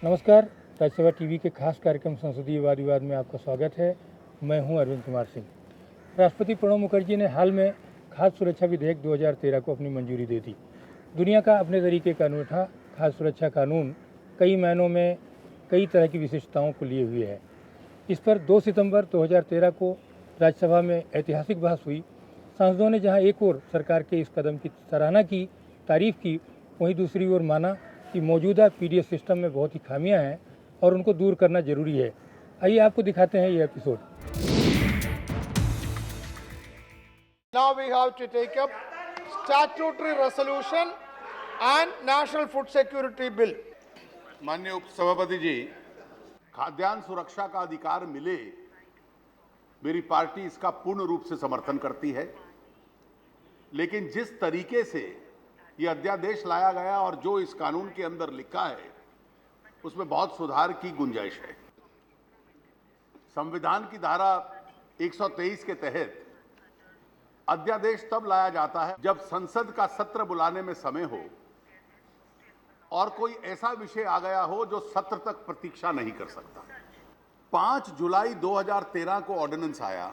नमस्कार। राज्यसभा टीवी के खास कार्यक्रम संसदीय वाद विवाद में आपका स्वागत है। मैं हूं अरविंद कुमार सिंह। राष्ट्रपति प्रणब मुखर्जी ने हाल में खाद्य सुरक्षा विधेयक 2013 को अपनी मंजूरी दे दी। दुनिया का अपने तरीके का अनूठा खाद्य सुरक्षा कानून कई मायनों में कई तरह की विशिष्टताओं को लिए हुए है। इस पर 2 सितंबर 2013 को राज्यसभा में ऐतिहासिक बहस हुई। सांसदों ने जहां एक ओर सरकार के इस कदम की सराहना की, तारीफ की, वहीं दूसरी ओर माना कि मौजूदा पीडीएस सिस्टम में बहुत ही खामियां हैं और उनको दूर करना जरूरी है। आइए आपको दिखाते हैं ये episode. Now we have to take up statutory resolution and National Food Security Bill. माननीय उपसभापति जी, खाद्यान्न सुरक्षा का अधिकार मिले, मेरी पार्टी इसका पूर्ण रूप से समर्थन करती है। लेकिन जिस तरीके से यह अध्यादेश लाया गया और जो इस कानून के अंदर लिखा है, उसमें बहुत सुधार की गुंजाइश है। संविधान की धारा 123 के तहत अध्यादेश तब लाया जाता है जब संसद का सत्र बुलाने में समय हो और कोई ऐसा विषय आ गया हो जो सत्र तक प्रतीक्षा नहीं कर सकता। 5 जुलाई 2013 को ऑर्डिनेंस आया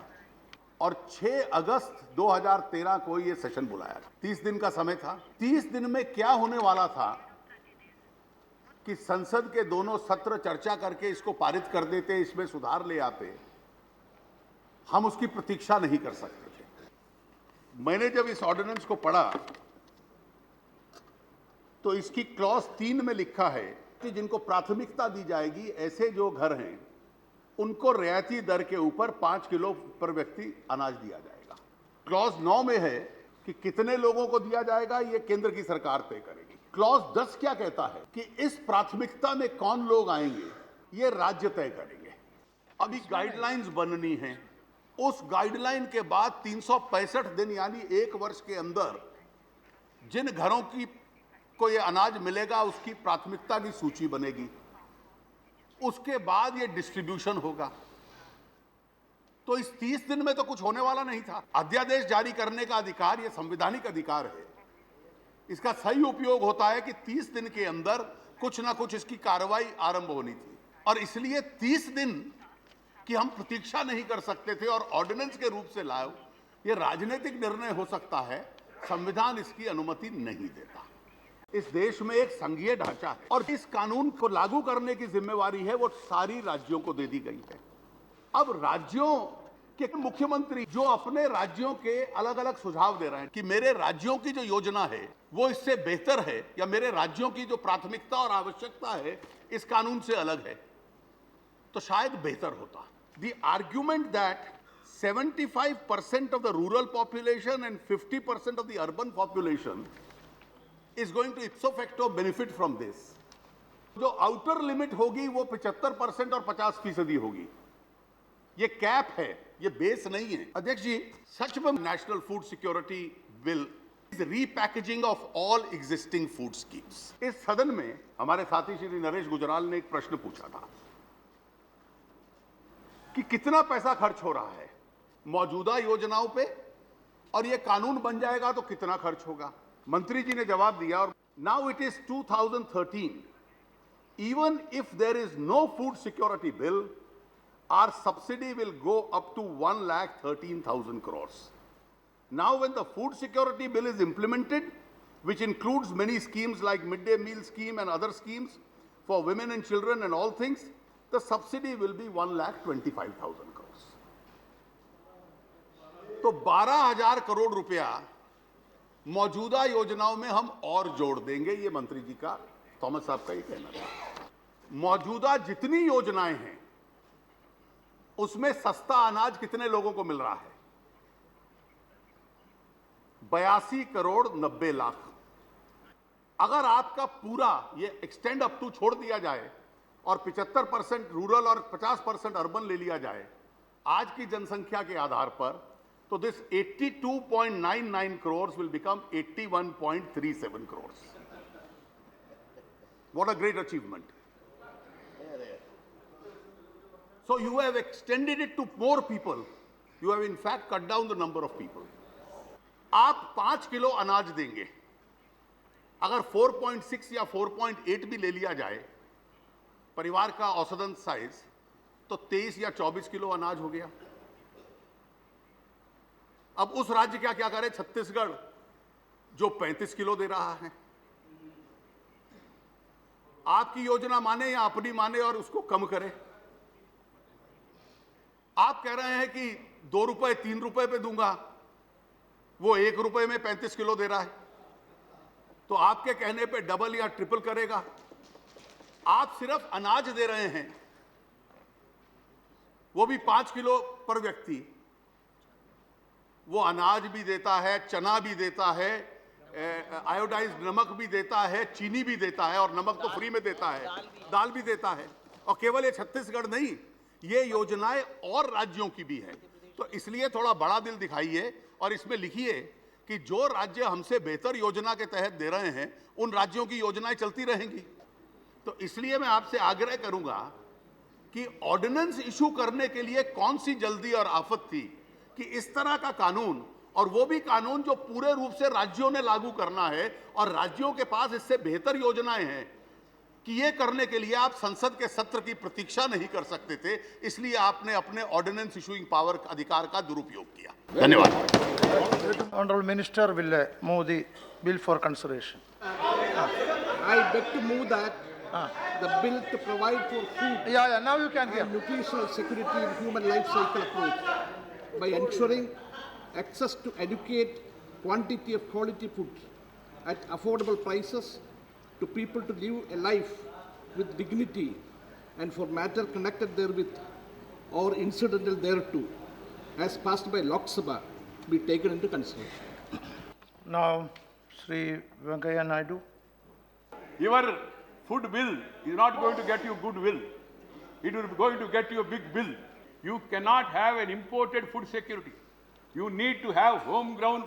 और 6 अगस्त 2013 को यह सेशन बुलाया। 30 दिन का समय था। 30 दिन में क्या होने वाला था कि संसद के दोनों सत्र चर्चा करके इसको पारित कर देते, इसमें सुधार ले आते। हम उसकी प्रतीक्षा नहीं कर सकते थे। मैंने जब इस ऑर्डिनेंस को पढ़ा तो इसकी क्लॉज 3 में लिखा है कि जिनको प्राथमिकता दी जाएगी, ऐसे जो घर हैं उनको रियायती दर के ऊपर 5 किलो पर व्यक्ति अनाज दिया जाएगा। क्लॉज 9 में है कि कितने लोगों को दिया जाएगा, यह केंद्र की सरकार तय करेगी। क्लॉज 10 क्या कहता है कि इस प्राथमिकता में कौन लोग आएंगे, यह राज्य तय करेंगे। अभी गाइडलाइंस बननी है। उस गाइडलाइन के बाद 365 दिन यानी 1 वर्ष के अंदर जिन घरों की को यह अनाज मिलेगा, उसकी प्राथमिकता की सूची बनेगी। उसके बाद यह डिस्ट्रीब्यूशन होगा। तो इस 30 दिन में तो कुछ होने वाला नहीं था। अध्यादेश जारी करने का अधिकार यह संवैधानिक अधिकार है। इसका सही उपयोग होता है कि 30 दिन के अंदर कुछ ना कुछ इसकी कार्रवाई आरंभ होनी थी, और इसलिए 30 दिन की हम प्रतीक्षा नहीं कर सकते थे और ऑर्डिनेंस के रूप से लाओ। यह राजनीतिक निर्णय हो सकता है, संविधान इसकी अनुमति नहीं देता। इस देश में एक संघीय ढांचा है और इस कानून को लागू करने की जिम्मेवारी है वो सारी राज्यों को दे दी गई है। अब राज्यों के मुख्यमंत्री जो अपने राज्यों के अलग अलग सुझाव दे रहे हैं कि मेरे राज्यों की जो योजना है वो इससे बेहतर है, या मेरे राज्यों की जो प्राथमिकता और आवश्यकता है इस कानून से अलग है, तो शायद बेहतर होता। The argument that 75% of the rural population and 50% of the urban population is going to ipso facto benefit from this. जो आउटर लिमिट होगी वो 75% और 50% होगी। ये कैप है, ये बेस नहीं है। अध्यक्ष जी, सच में national food security bill is repackaging of all existing food schemes. इस सदन में हमारे साथी श्री नरेश गुजराल ने एक प्रश्न पूछा था कि कितना पैसा खर्च हो रहा है मौजूदा योजनाओं पे, और ये कानून बन जाएगा तो कितना खर्च होगा। मंत्री जी ने जवाब दिया, और now it is 2013, even if there is no food security bill, our subsidy will go up to 1,13,000 crores. Now when the food security bill is implemented, which includes many schemes like midday meal scheme and other schemes for women and children and all things, the subsidy will be 1,25,000 crores. तो 12,000 करोड़ रुपया मौजूदा योजनाओं में हम और जोड़ देंगे। ये मंत्री जी का, थॉमस साहब का ये कहना था। मौजूदा जितनी योजनाएं हैं उसमें सस्ता अनाज कितने लोगों को मिल रहा है? 82 करोड़ 90 लाख। अगर आपका पूरा ये एक्सटेंड अप टू छोड़ दिया जाए और 75% रूरल और 50% अर्बन ले लिया जाए आज की जनसंख्या के आधार पर, तो this 82.99 crores will become 81.37 crores. What a great achievement. So you have extended it to more people. You have in fact cut down the number of people. आप 5 किलो अनाज देंगे, अगर 4.6 या 4.8 भी ले लिया जाए परिवार का औसतन साइज तो 23 या 24 किलो अनाज हो गया। अब उस राज्य क्या करे, छत्तीसगढ़, जो 35 किलो दे रहा है। आपकी योजना माने या अपनी माने और उसको कम करे। आप कह रहे हैं कि 2 रुपए 3 रुपए पे दूंगा, वो 1 रुपए में 35 किलो दे रहा है, तो आपके कहने पे डबल या ट्रिपल करेगा। आप सिर्फ अनाज दे रहे हैं, वो भी 5 किलो पर व्यक्ति। वो अनाज भी देता है, चना भी देता है, आयोडाइज्ड नमक भी देता है, चीनी भी देता है, और नमक तो फ्री में देता है, दाल भी देता है। और केवल ये छत्तीसगढ़ नहीं, ये योजनाएं और राज्यों की भी है। तो इसलिए थोड़ा बड़ा दिल दिखाइए और इसमें लिखिए कि जो राज्य हमसे बेहतर योजना के तहत दे रहे हैं, उन राज्यों की योजनाएं चलती रहेंगी। तो इसलिए मैं आपसे आग्रह करूंगा कि ऑर्डिनेंस इशू करने के लिए कौन सी जल्दी और आफत थी कि इस तरह का कानून, और वो भी कानून जो पूरे रूप से राज्यों ने लागू करना है, और राज्यों के पास इससे बेहतर योजनाएं हैं, कि ये करने के लिए आप संसद के सत्र की प्रतीक्षा नहीं कर सकते थे। इसलिए आपने अपने ऑर्डिनेंस इशूइंग पावर अधिकार का दुरुपयोग किया। धन्यवाद। Honorable Minister will move the bill for consideration. I beg to move that the bill to provide for food Yeah, now you can hear. and nutritional security in human life cycle approach by ensuring access to adequate quantity of quality food at affordable prices to people to live a life with dignity and for matter connected therewith or incidental thereto, as passed by Lok Sabha, be taken into consideration. Now, Sri Venkaiah Naidu. Your food bill is not going to get you goodwill. It will be going to get you a big bill. You cannot have an imported food security. You need to have homegrown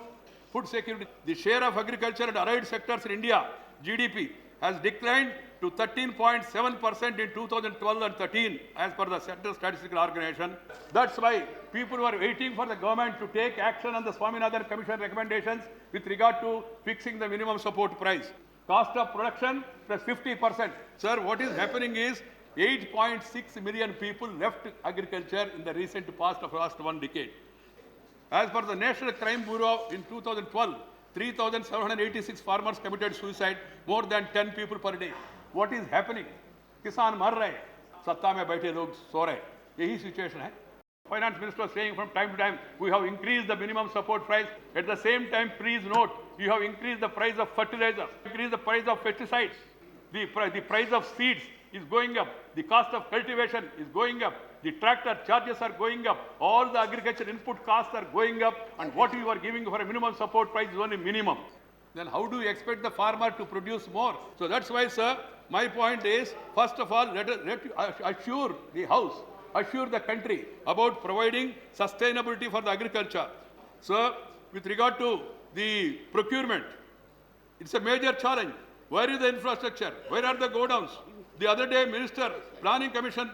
food security. The share of agriculture and allied sectors in India, GDP, has declined to 13.7% in 2012 and 13 as per the Central Statistical Organization. That's why people were waiting for the government to take action on the Swaminathan Commission recommendations with regard to fixing the minimum support price. Cost of production plus 50%. Sir, what is happening is 8.6 million people left agriculture in the recent past of last one decade. As per the National Crime Bureau in 2012, 3,786 farmers committed suicide, more than 10 people per day. What is happening? किसान मर रहे हैं, सत्ता में बैठे लोग सो रहे हैं, यही सिचुएशन है. Finance Minister saying from time to time, we have increased the minimum support price. At the same time, please note, you have increased the price of fertilizer, increased the price of pesticides. The price of seeds is going up. The cost of cultivation is going up. The tractor charges are going up. All the agriculture input costs are going up. And what you are giving for a minimum support price is only minimum. Then how do you expect the farmer to produce more? So that's why, sir, my point is, first of all, let you assure the House, assure the country about providing sustainability for the agriculture. Sir, with regard to the procurement, it's a major challenge. Where is the infrastructure? Where are the godowns? The other day, Minister, Planning Commission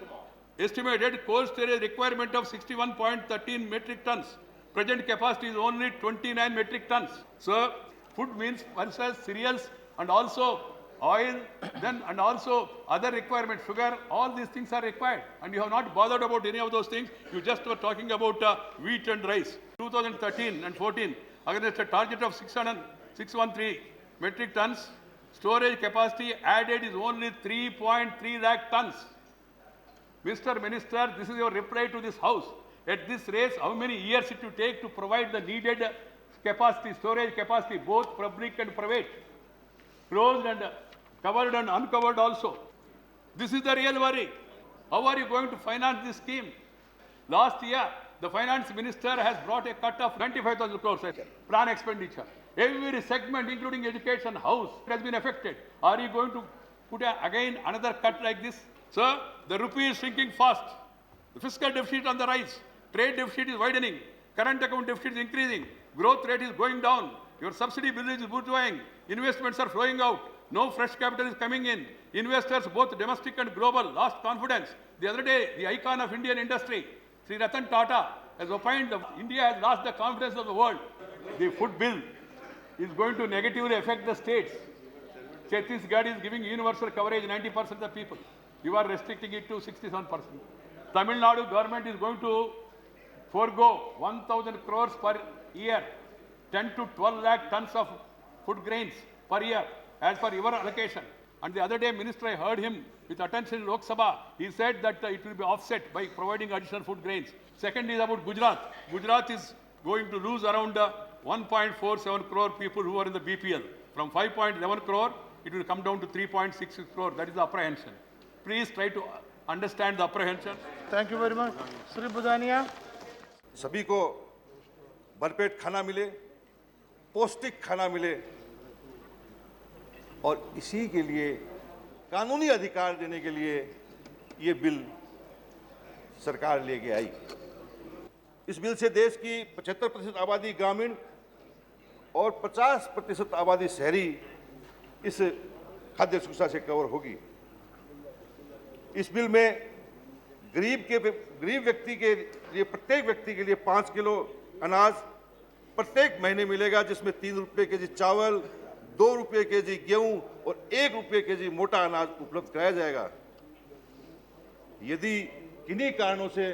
estimated cold storage requirement of 61.13 metric tons. Present capacity is only 29 metric tons. Sir, food means pulses, cereals, and also oil, then and also other requirements, sugar, all these things are required. And you have not bothered about any of those things. You just were talking about wheat and rice. 2013 and 14, against a target of 613 metric tons, storage capacity added is only 3.3 lakh tons. Mr. Minister, this is your reply to this House. At this race, how many years it will take to provide the needed capacity, storage capacity, both public and private, closed and covered and uncovered also. This is the real worry. How are you going to finance this scheme? Last year, the finance minister has brought a cut of 95,000 crores plan expenditure. Every segment, including education, house, has been affected. Are you going to put again another cut like this? Sir, the rupee is shrinking fast. The fiscal deficit on the rise. Trade deficit is widening. Current account deficit is increasing. Growth rate is going down. Your subsidy bill is bourgeoising. Investments are flowing out. No fresh capital is coming in. Investors, both domestic and global, lost confidence. The other day, the icon of Indian industry, Sri Ratan Tata, has opined that India has lost the confidence of the world. The food bill is going to negatively affect the states. Chhattisgarh is giving universal coverage 90% of the people. You are restricting it to 67%. Tamil Nadu government is going to forego 1,000 crores per year, 10 to 12 lakh tons of food grains per year, as per your allocation. And the other day, Minister, I heard him with attention in Lok Sabha. He said that it will be offset by providing additional food grains. Second is about Gujarat. Gujarat is going to lose around 1.47 crore people who are in the BPL. From 5.11 crore, it will come down to 3.66 crore. That is the apprehension. Please try to understand the apprehension. Thank you very much. Sri Budania. सभी को भरपेट खाना मिले, पौष्टिक खाना मिले और इसी के लिए कानूनी अधिकार देने के लिए ये बिल सरकार लेके आई। इस बिल से देश की 75% आबादी ग्रामीण और 50% आबादी शहरी इस खाद्य सुरक्षा से कवर होगी। इस बिल में गरीब व्यक्ति के लिए, प्रत्येक व्यक्ति के लिए 5 किलो अनाज प्रत्येक महीने मिलेगा, जिसमें 3 रुपये के जी चावल, 2 रुपये के जी गेहूं और 1 रुपये के जी मोटा अनाज उपलब्ध कराया जाएगा। यदि किन्हीं कारणों से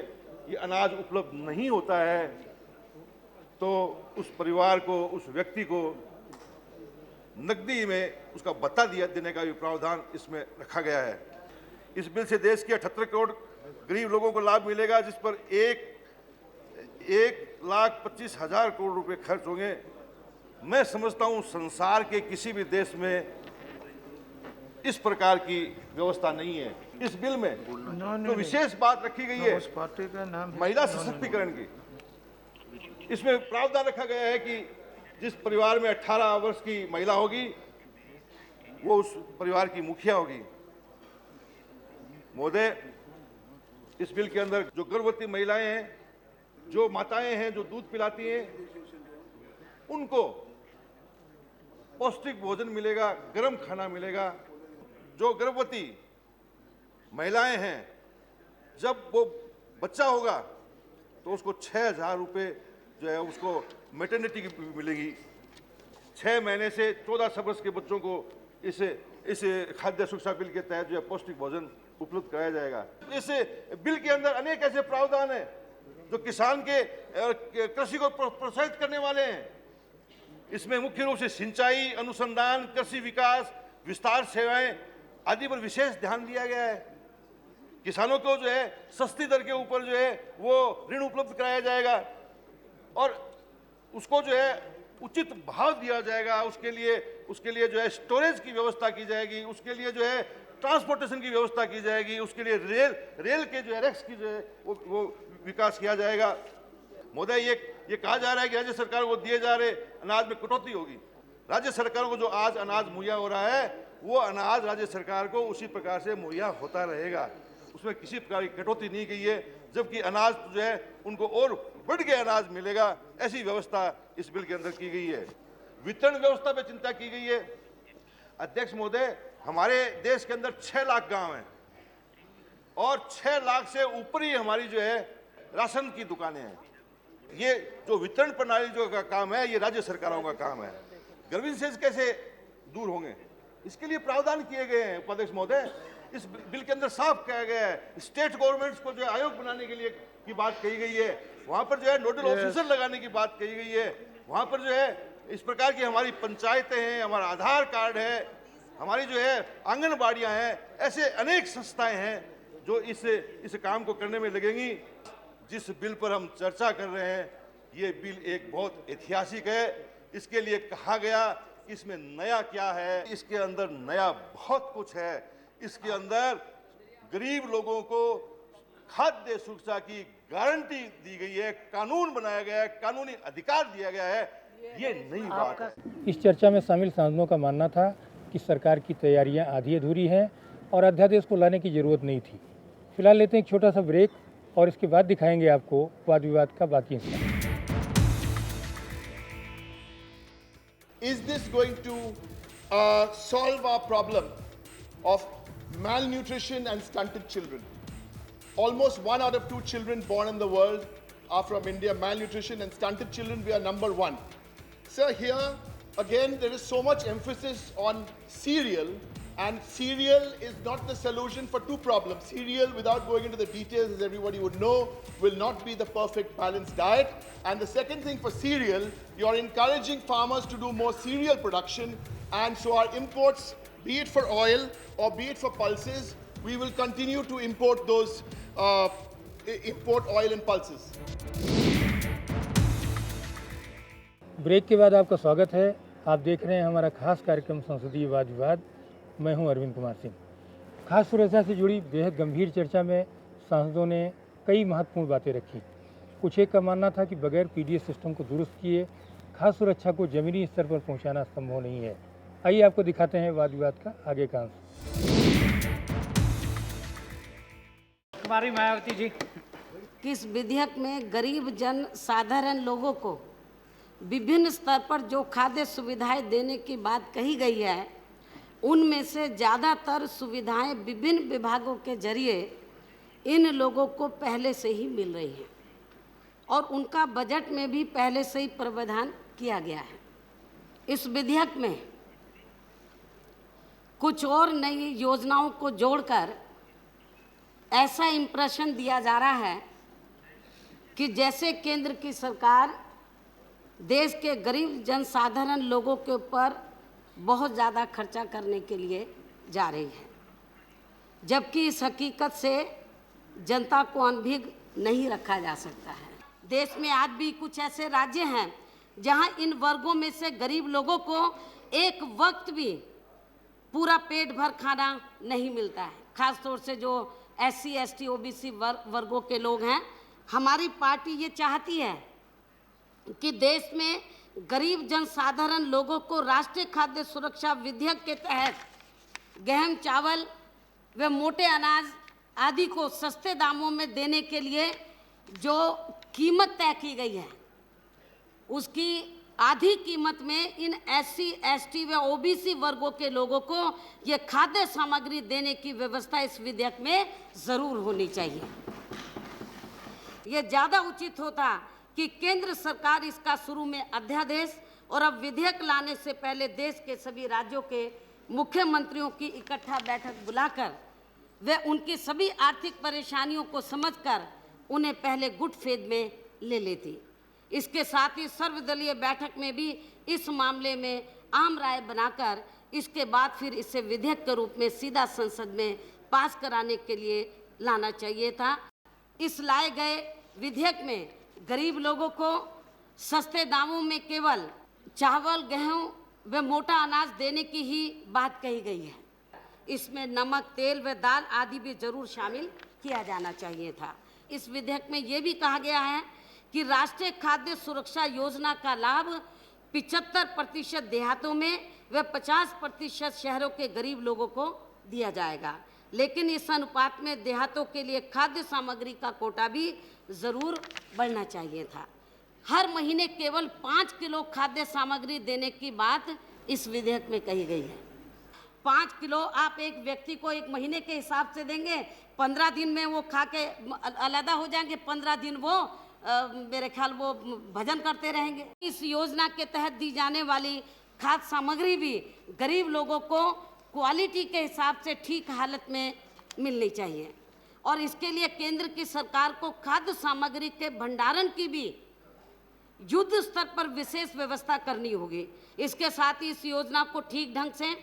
ये अनाज उपलब्ध नहीं होता है तो उस परिवार को, उस व्यक्ति को नकदी में उसका भत्ता देने का भी प्रावधान इसमें रखा गया है। इस बिल से देश के 78 करोड़ गरीब लोगों को लाभ मिलेगा, जिस पर 1,25,000 करोड़ रुपए खर्च होंगे। मैं समझता हूं संसार के किसी भी देश में इस प्रकार की व्यवस्था नहीं है। इस बिल में जो विशेष बात रखी गई है उस पार्टी का नाम महिला सशक्तिकरण की, इसमें प्रावधान रखा गया है कि जिस परिवार में 18 वर्ष की महिला होगी वो उस परिवार की मुखिया होगी। महोदय, इस बिल के अंदर जो गर्भवती महिलाएं हैं, जो माताएं हैं, जो दूध पिलाती हैं, उनको पौष्टिक भोजन मिलेगा, गर्म खाना मिलेगा। जो गर्भवती महिलाएं हैं, जब वो बच्चा होगा तो उसको 6,000 रुपये जो है उसको मैटरनिटी की मिलेगी। 6 महीने से 14 वर्ष के बच्चों को इस खाद्य सुरक्षा बिल के तहत जो है पौष्टिक भोजन उपलब्ध कराया जाएगा। इस बिल के अंदर अनेक ऐसे प्रावधान हैं जो किसान के कृषि को प्रोत्साहित करने वाले हैं। इसमें मुख्य रूप से सिंचाई, अनुसंधान, कृषि विकास, विस्तार सेवाएं आदि पर विशेष ध्यान दिया गया है। किसानों को जो है सस्ती दर के ऊपर जो है वो ऋण उपलब्ध कराया जाएगा और उसको जो है उचित भाव दिया जाएगा। उसके लिए जो है स्टोरेज की व्यवस्था की जाएगी, उसके लिए जो है ट्रांसपोर्टेशन की व्यवस्था की जाएगी, उसके लिए रेल के जो है रैक्स की जो है वो विकास किया जाएगा। महोदय, ये कहा जा रहा है कि राज्य सरकार को दिए जा रहे अनाज में कटौती होगी। राज्य सरकारों को जो आज अनाज मुहैया हो रहा है वो अनाज राज्य सरकार को उसी प्रकार से मुहैया होता रहेगा, उसमें किसी प्रकार की कटौती नहीं की है, जबकि अनाज जो है उनको और बढ़ के अनाज मिलेगा, ऐसी व्यवस्था इस बिल के अंदर की गई है। वितरण व्यवस्था पे चिंता की गई है। अध्यक्ष महोदय, हमारे देश के अंदर 6 लाख गांव हैं और 6 लाख से ऊपर ही हमारी जो है राशन की दुकानें हैं। ये जो वितरण प्रणाली जो का काम है ये राज्य सरकारों का काम है। ग्रीवेंसेस कैसे दूर होंगे, इसके लिए प्रावधान किए गए हैं। उपाध्यक्ष महोदय, इस बिल के अंदर साफ कहा गया है स्टेट गवर्नमेंट्स को जो है आयोग बनाने के लिए की बात कही गई है, वहां पर जो है नोडल ऑफिसर लगाने की बात कही गई है, वहां पर जो है इस प्रकार की हमारी पंचायतें हैं, हमारा आधार कार्ड है, हमारी जो है आंगनबाड़ियां हैं, ऐसे अनेक संस्थाएं हैं जो इस काम को करने में लगेंगी। जिस बिल पर हम चर्चा कर रहे हैं ये बिल एक बहुत ऐतिहासिक है। इसके लिए कहा गया इसमें नया क्या है, इसके अंदर नया बहुत कुछ है। इसके अंदर गरीब लोगों को खाद्य सुरक्षा की गारंटी दी गई है, कानून बनाया गया है, कानूनी अधिकार दिया गया है। ये नई बात है। इस चर्चा में शामिल सांसदों का मानना था कि सरकार की तैयारियां आधी अधूरी हैं और अध्यादेश को लाने की जरूरत नहीं थी। फिलहाल लेते हैं एक छोटा सा ब्रेक और इसके बाद दिखाएंगे आपको वाद विवाद का बाकी हिस्सा। Is this going to solve our problem of malnutrition and stunted children? Almost 1 out of 2 children born in the world are from India. Malnutrition and stunted children, we are number 1. Sir, here again there is so much emphasis on cereal, And cereal is not the solution for two problems. Cereal, without going into the details, as everybody would know, will not be the perfect balanced diet. And the second thing for cereal, you're encouraging farmers to do more cereal production. And so our imports, be it for oil or be it for pulses, we will continue to import those, import oil and pulses. Break के बाद आपका स्वागत है। आप देख रहे हैं हमारा खास कार्यक्रम संसदीय वाद विवाद। मैं हूं अरविंद कुमार सिंह। खास सुरक्षा से जुड़ी बेहद गंभीर चर्चा में सांसदों ने कई महत्वपूर्ण बातें रखी। कुछ एक का मानना था कि बगैर पीडीएस सिस्टम को दुरुस्त किए खास सुरक्षा को जमीनी स्तर पर पहुंचाना संभव नहीं है। आइए आपको दिखाते हैं वाद विवाद का आगे का अंश। कुमारी मायावती जी, किस विधेयक में गरीब जन साधारण लोगों को विभिन्न स्तर पर जो खाद्य सुविधाएं देने की बात कही गई है, उनमें से ज़्यादातर सुविधाएं विभिन्न विभागों के जरिए इन लोगों को पहले से ही मिल रही हैं और उनका बजट में भी पहले से ही प्रावधान किया गया है। इस विधेयक में कुछ और नई योजनाओं को जोड़कर ऐसा इंप्रेशन दिया जा रहा है कि जैसे केंद्र की सरकार देश के गरीब जनसाधारण लोगों के ऊपर बहुत ज़्यादा खर्चा करने के लिए जा रही है, जबकि इस हकीकत से जनता को अनभिज्ञ नहीं रखा जा सकता है। देश में आज भी कुछ ऐसे राज्य हैं जहां इन वर्गों में से गरीब लोगों को एक वक्त भी पूरा पेट भर खाना नहीं मिलता है, खासतौर से जो SC, ST, OBC वर्गों के लोग हैं। हमारी पार्टी ये चाहती है कि देश में गरीब जनसाधारण लोगों को राष्ट्रीय खाद्य सुरक्षा विधेयक के तहत गेहूं, चावल व मोटे अनाज आदि को सस्ते दामों में देने के लिए जो कीमत तय की गई है, उसकी आधी कीमत में इन SC, ST व OBC वर्गों के लोगों को ये खाद्य सामग्री देने की व्यवस्था इस विधेयक में ज़रूर होनी चाहिए। ये ज़्यादा उचित होता कि केंद्र सरकार इसका शुरू में अध्यादेश और अब विधेयक लाने से पहले देश के सभी राज्यों के मुख्यमंत्रियों की इकट्ठा बैठक बुलाकर वे उनकी सभी आर्थिक परेशानियों को समझकर उन्हें पहले गुड फेथ में ले लेती। इसके साथ ही सर्वदलीय बैठक में भी इस मामले में आम राय बनाकर इसके बाद फिर इसे विधेयक के रूप में सीधा संसद में पास कराने के लिए लाना चाहिए था। इस लाए गए विधेयक में गरीब लोगों को सस्ते दामों में केवल चावल, गेहूं व मोटा अनाज देने की ही बात कही गई है। इसमें नमक, तेल व दाल आदि भी जरूर शामिल किया जाना चाहिए था। इस विधेयक में ये भी कहा गया है कि राष्ट्रीय खाद्य सुरक्षा योजना का लाभ 75% देहातों में व 50% शहरों के गरीब लोगों को दिया जाएगा, लेकिन इस अनुपात में देहातों के लिए खाद्य सामग्री का कोटा भी ज़रूर बढ़ना चाहिए था। हर महीने केवल 5 किलो खाद्य सामग्री देने की बात इस विधेयक में कही गई है। 5 किलो आप एक व्यक्ति को एक महीने के हिसाब से देंगे, 15 दिन में वो खा के अलग हो जाएंगे, 15 दिन वो मेरे ख्याल वो भजन करते रहेंगे। इस योजना के तहत दी जाने वाली खाद्य सामग्री भी गरीब लोगों को क्वालिटी के हिसाब से ठीक हालत में मिलनी चाहिए और इसके लिए केंद्र की सरकार को खाद्य सामग्री के भंडारण की भी युद्ध स्तर पर विशेष व्यवस्था करनी होगी। इसके साथ ही इस योजना को ठीक ढंग से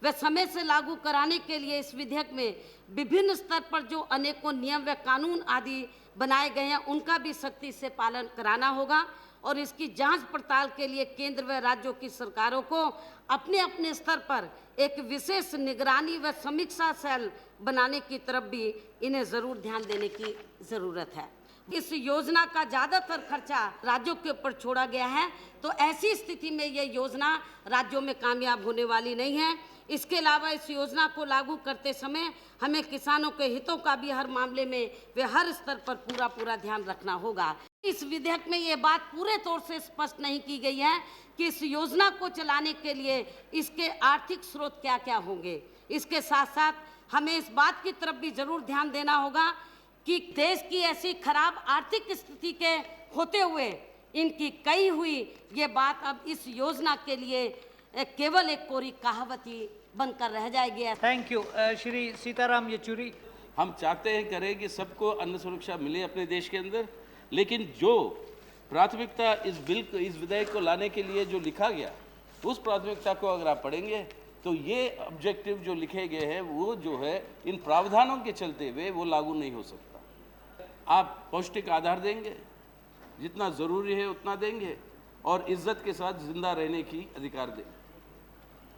व समय से लागू कराने के लिए इस विधेयक में विभिन्न स्तर पर जो अनेकों नियम व कानून आदि बनाए गए हैं, उनका भी सख्ती से पालन कराना होगा और इसकी जांच पड़ताल के लिए केंद्र व राज्यों की सरकारों को अपने अपने स्तर पर एक विशेष निगरानी व समीक्षा सेल बनाने की तरफ भी इन्हें ज़रूर ध्यान देने की ज़रूरत है। इस योजना का ज़्यादातर खर्चा राज्यों के ऊपर छोड़ा गया है, तो ऐसी स्थिति में ये योजना राज्यों में कामयाब होने वाली नहीं है। इसके अलावा इस योजना को लागू करते समय हमें किसानों के हितों का भी हर मामले में व हर स्तर पर पूरा ध्यान रखना होगा। इस विधेयक में ये बात पूरे तौर से स्पष्ट नहीं की गई है कि इस योजना को चलाने के लिए इसके आर्थिक स्रोत क्या क्या होंगे। इसके साथ साथ हमें इस बात की तरफ भी जरूर ध्यान देना होगा कि देश की ऐसी खराब आर्थिक स्थिति के होते हुए इनकी कही हुई ये बात अब इस योजना के लिए केवल एक कोरी कहावत ही बनकर रह जाएगी। Thank you. श्री सीताराम येचुरी। हम चाहते हैं करें कि सबको अन्न सुरक्षा मिले अपने देश के अंदर, लेकिन जो प्राथमिकता इस बिल को, इस विधेयक को लाने के लिए जो लिखा गया, उस प्राथमिकता को अगर आप पढ़ेंगे तो ये ऑब्जेक्टिव जो लिखे गए हैं वो जो है इन प्रावधानों के चलते हुए वो लागू नहीं हो सकता। आप पौष्टिक आधार देंगे, जितना ज़रूरी है उतना देंगे, और इज्जत के साथ जिंदा रहने की अधिकार देंगे।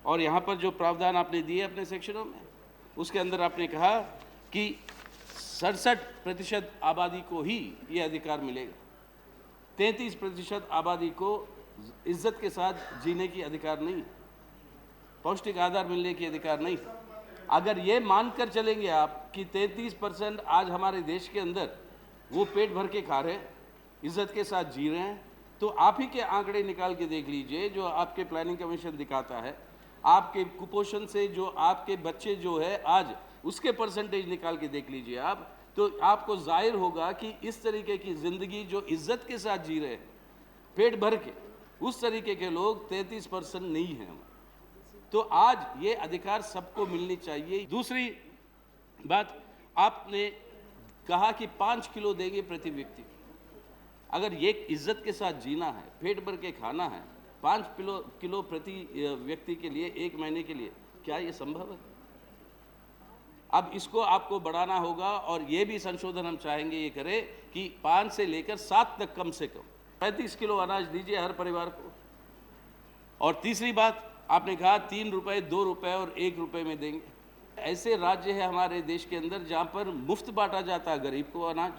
और यहाँ पर जो प्रावधान आपने दिए अपने सेक्शनों में, उसके अंदर आपने कहा कि 67% आबादी को ही ये अधिकार मिलेगा, 33% आबादी को इज्जत के साथ जीने की अधिकार नहीं, पौष्टिक आधार मिलने की अधिकार नहीं। अगर ये मानकर चलेंगे आप कि 33% आज हमारे देश के अंदर वो पेट भर के खा रहे हैं, इज्जत के साथ जी रहे हैं, तो आप ही के आंकड़े निकाल के देख लीजिए जो आपके प्लानिंग कमीशन दिखाता है, आपके कुपोषण से जो आपके बच्चे जो है आज उसके परसेंटेज निकाल के देख लीजिए आप, तो आपको जाहिर होगा कि इस तरीके की ज़िंदगी जो इज्जत के साथ जी रहे हैं पेट भर के, उस तरीके के लोग 33% नहीं हैं। तो आज ये अधिकार सबको मिलनी चाहिए। दूसरी बात, आपने कहा कि 5 किलो देंगे प्रति व्यक्ति। अगर ये इज्जत के साथ जीना है, पेट भर के खाना है, 5 किलो प्रति व्यक्ति के लिए 1 महीने के लिए, क्या ये संभव है? अब इसको आपको बढ़ाना होगा, और ये भी संशोधन हम चाहेंगे ये करें कि 5 से लेकर 7 तक कम से कम 35 किलो अनाज दीजिए हर परिवार को। और तीसरी बात, आपने कहा 3 रुपए, 2 रुपए और 1 रुपए में देंगे। ऐसे राज्य है हमारे देश के अंदर जहाँ पर मुफ्त बांटा जाता है गरीब को अनाज,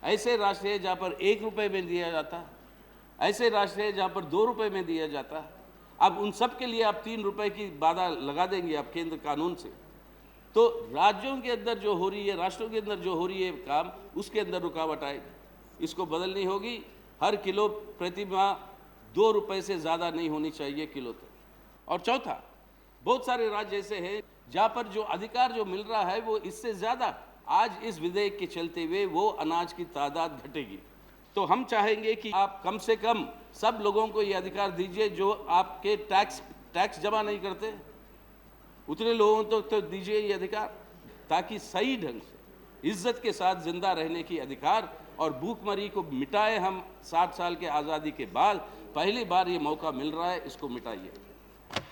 ऐसे राज्य है जहाँ पर 1 रुपए में दिया जाता है, ऐसे राज्य है जहाँ पर 2 रुपए में दिया जाता है। अब उन सब के लिए आप 3 रुपए की बाधा लगा देंगे आप केंद्र कानून से, तो राज्यों के अंदर जो हो रही है, राष्ट्रों के अंदर जो हो रही है काम, उसके अंदर रुकावट आएगी। इसको बदलनी होगी। हर किलो प्रति माह 2 रुपए से ज़्यादा नहीं होनी चाहिए किलो तक। और चौथा, बहुत सारे राज्य ऐसे हैं जहाँ पर जो अधिकार जो मिल रहा है वो इससे ज़्यादा आज इस विधेयक के चलते हुए वो अनाज की तादाद घटेगी। तो हम चाहेंगे कि आप कम से कम सब लोगों को ये अधिकार दीजिए जो आपके टैक्स जमा नहीं करते, उतने लोगों को तो दीजिए ये अधिकार, ताकि सही ढंग से इज्जत के साथ जिंदा रहने की अधिकार और भूखमरी को मिटाए। हम 60 साल के आज़ादी के बाद पहली बार ये मौका मिल रहा है, इसको मिटाइए।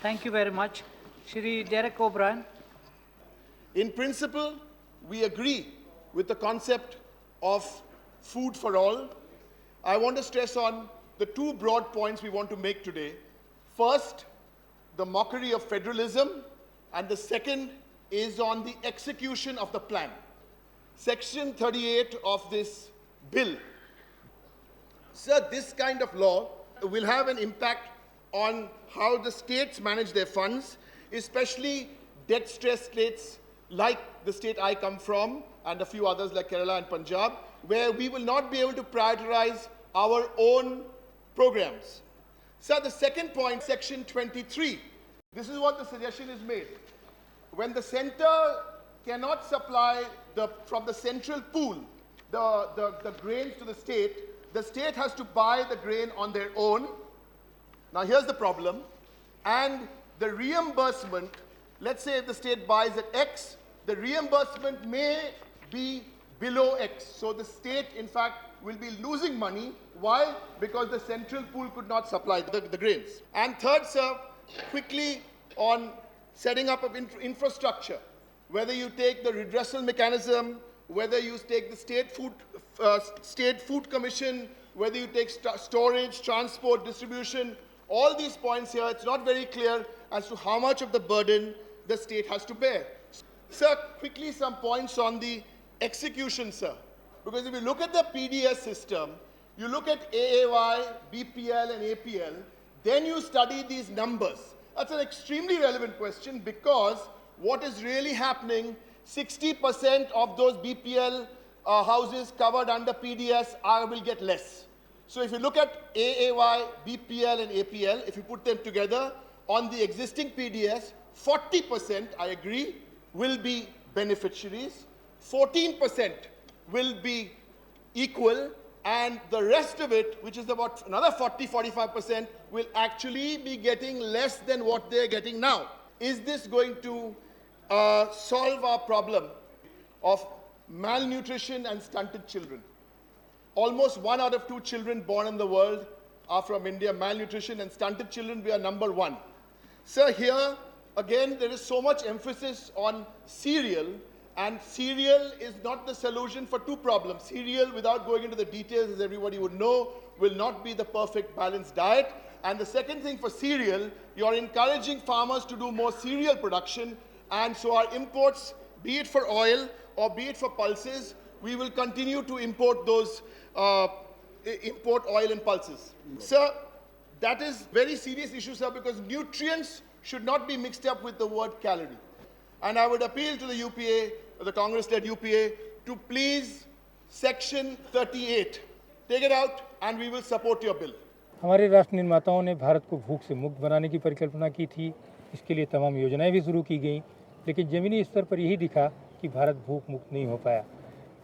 Thank you very much. Shri Derek O'Brien. In principle, we agree with the concept of food for all. I want to stress on the 2 broad points we want to make today. First, the mockery of federalism, and the second is on the execution of the plan. Section 38 of this bill. Sir, this kind of law will have an impact on how the states manage their funds, especially debt-stressed states like the state I come from and a few others like Kerala and Punjab, where we will not be able to prioritize our own programs. Sir, the second point, Section 23, this is what the suggestion is made. When the center cannot supply from the central pool the grains to the state has to buy the grain on their own. Now here's the problem, and the reimbursement, let's say if the state buys at X, the reimbursement may be below X. So the state, in fact, will be losing money. Why? Because the central pool could not supply the grains. And third, sir, quickly on setting up of infrastructure, whether you take the redressal mechanism, whether you take the state food commission, whether you take storage, transport, distribution, all these points here, it's not very clear as to how much of the burden the state has to bear. Sir, quickly some points on the execution, sir. Because if you look at the PDS system, you look at AAY, BPL and APL, then you study these numbers. That's an extremely relevant question, because what is really happening, 60% of those BPL houses covered under PDS will get less. So if you look at AAY, BPL and APL, if you put them together on the existing PDS, 40%, I agree, will be beneficiaries, 14% will be equal, and the rest of it, which is about another 40-45%, will actually be getting less than what they're getting now. is this going to solve our problem of malnutrition and stunted children? Almost 1 out of 2 children born in the world are from India. Malnutrition and stunted children, we are number 1. Sir, here again there is so much emphasis on cereal, and cereal is not the solution for 2 problems. Cereal, without going into the details, as everybody would know, will not be the perfect balanced diet. And the second thing, for cereal, you're encouraging farmers to do more cereal production, and so our imports, be it for oil or be it for pulses, we will continue to import those, import oil and pulses. Sir, that is very serious issue, sir, because nutrients should not be mixed up with the word calorie. And I would appeal to the UPA, the Congress-led UPA, to please Section 38, take it out and we will support your bill. हमारे राष्ट्र निर्माताओं ने भारत को भूख से मुक्त बनाने की परिकल्पना की थी। इसके लिए तमाम योजनाएं भी शुरू की गईं, लेकिन ज़मीनी स्तर पर यही दिखा कि भारत भूख मुक्त नहीं हो पाया।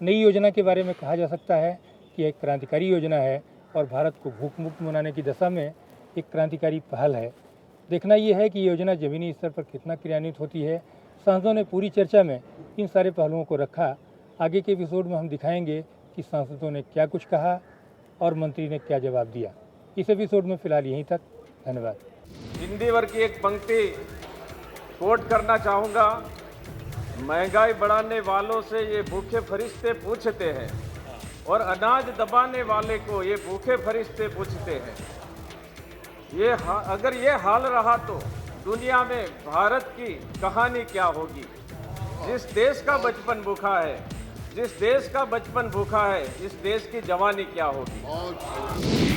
नई योजना के बारे में कहा जा सकता है कि एक क्रांतिकारी योजना है और भारत को भूख मुक्त बनाने की दिशा में एक क्रांतिकारी पहल है। देखना यह है कि योजना ज़मीनी स्तर पर कितना क्रियान्वित होती है। सांसदों ने पूरी चर्चा में इन सारे पहलुओं को रखा। आगे के एपिसोड में हम दिखाएंगे कि सांसदों ने क्या कुछ कहा और मंत्री ने क्या जवाब दिया। इस एपिसोड में फिलहाल यहीं तक। धन्यवाद। हिंदी वर्ग की एक पंक्ति कोट करना चाहूँगा। महंगाई बढ़ाने वालों से ये भूखे फरिश्ते पूछते हैं और अनाज दबाने वाले को ये भूखे फरिश्ते पूछते हैं। अगर ये हाल रहा तो दुनिया में भारत की कहानी क्या होगी। जिस देश का बचपन भूखा है, जिस देश का बचपन भूखा है, इस देश की जवानी क्या होगी।